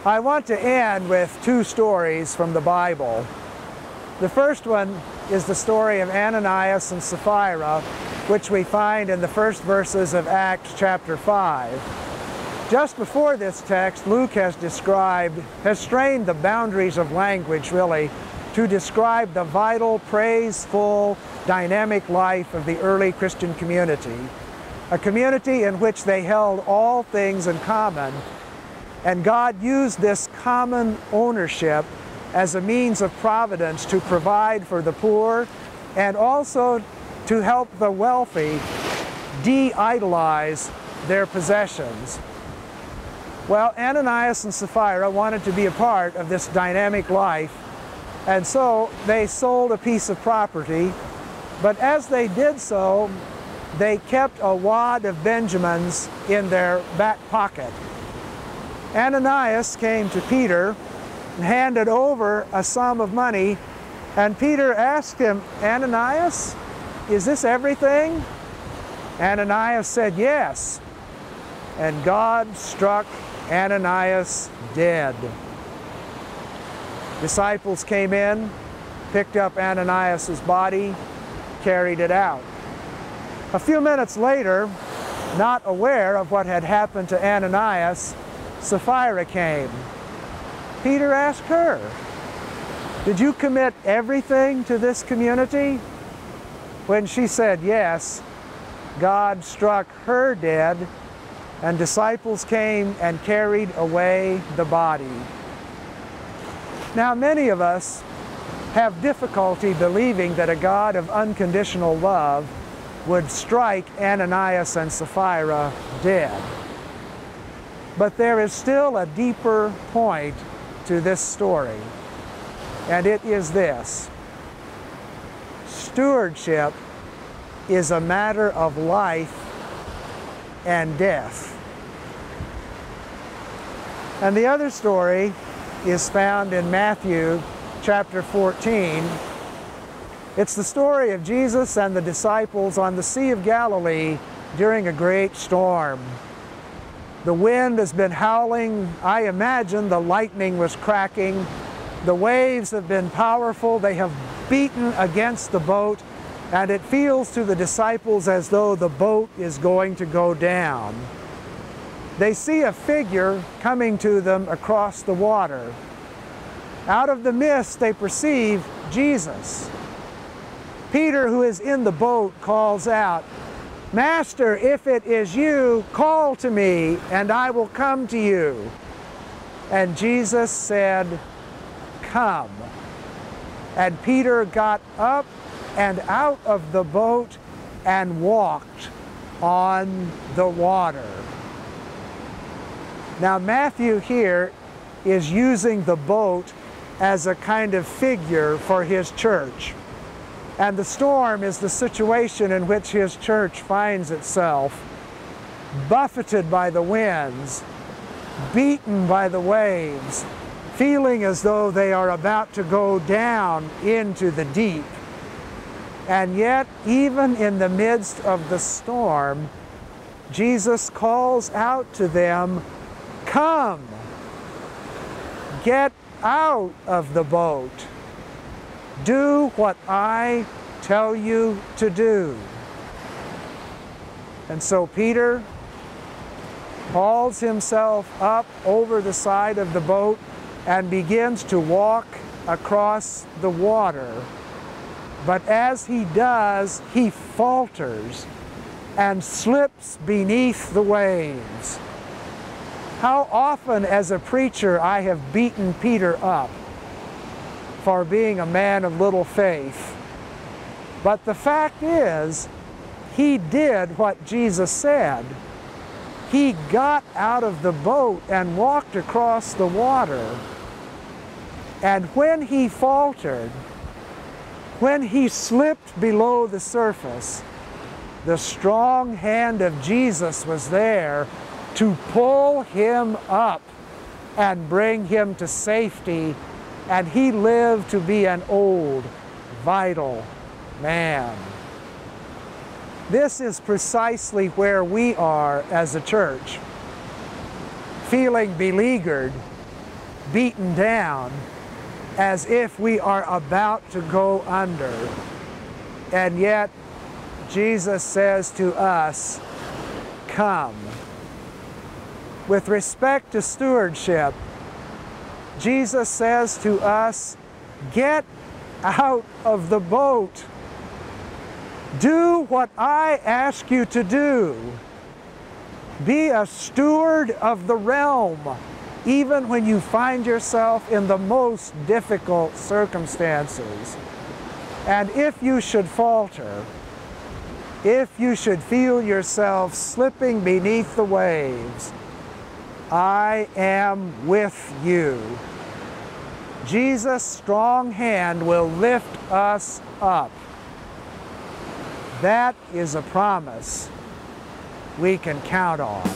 I want to end with two stories from the Bible. The first one is the story of Ananias and Sapphira, which we find in the first verses of Acts chapter 5. Just before this text, Luke has strained the boundaries of language, really, to describe the vital, praiseful, dynamic life of the early Christian community, a community in which they held all things in common, and God used this common ownership as a means of providence to provide for the poor and also to help the wealthy de-idolize their possessions. Well, Ananias and Sapphira wanted to be a part of this dynamic life, and so they sold a piece of property, but as they did so, they kept a wad of Benjamins in their back pocket. Ananias came to Peter and handed over a sum of money, and Peter asked him, "Ananias, is this everything?" Ananias said, "Yes." And God struck Ananias dead. Disciples came in, picked up Ananias' body, carried it out. A few minutes later, not aware of what had happened to Ananias, Sapphira came. Peter asked her, "Did you commit everything to this community?" When she said yes, God struck her dead, and disciples came and carried away the body. Now, many of us have difficulty believing that a God of unconditional love would strike Ananias and Sapphira dead. But there is still a deeper point to this story, and it is this: stewardship is a matter of life and death. And the other story is found in Matthew chapter 14. It's the story of Jesus and the disciples on the Sea of Galilee during a great storm. The wind has been howling. I imagine the lightning was cracking. The waves have been powerful. They have beaten against the boat, and it feels to the disciples as though the boat is going to go down. They see a figure coming to them across the water. Out of the mist, they perceive Jesus. Peter, who is in the boat, calls out, "Master, if it is you, call to me, and I will come to you." And Jesus said, "Come." And Peter got up and out of the boat and walked on the water. Now, Matthew here is using the boat as a kind of figure for his church. And the storm is the situation in which his church finds itself, buffeted by the winds, beaten by the waves, feeling as though they are about to go down into the deep. And yet, even in the midst of the storm, Jesus calls out to them, "Come, get out of the boat. Do what I tell you to do." And so Peter hauls himself up over the side of the boat and begins to walk across the water. But as he does, he falters and slips beneath the waves. How often as a preacher I have beaten Peter up for being a man of little faith. But the fact is, he did what Jesus said. He got out of the boat and walked across the water. And when he faltered, when he slipped below the surface, the strong hand of Jesus was there to pull him up and bring him to safety, and he lived to be an old, vital man. This is precisely where we are as a church, feeling beleaguered, beaten down as if we are about to go under. And yet, Jesus says to us, come. With respect to stewardship, Jesus says to us, get out of the boat. Do what I ask you to do. Be a steward of the realm, even when you find yourself in the most difficult circumstances. And if you should falter, if you should feel yourself slipping beneath the waves, I am with you. Jesus' strong hand will lift us up. That is a promise we can count on.